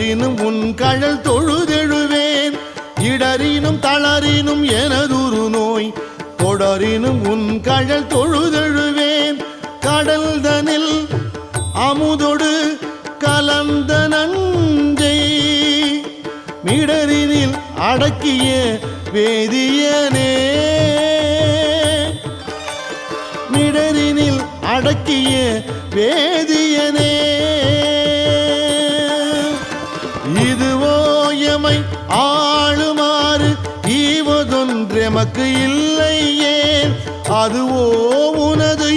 இடரினும் உன் கழல் தொழுதெழுவேன் இடரினும் தளரினும் எனதுரு நோய் தொடரினும் உன் கழல் தொழுதெழுவேன் கடல் தனில் அமுதொடு கலந்த நஞ்சை மிடரினில் அடக்கிய வேதியனே மிடரினில் அடக்கிய வேதியனே இதுவோ எமை ஆளுமாறு ஈவதொன்றெமக்கு இல்லையே அதுவோ உனது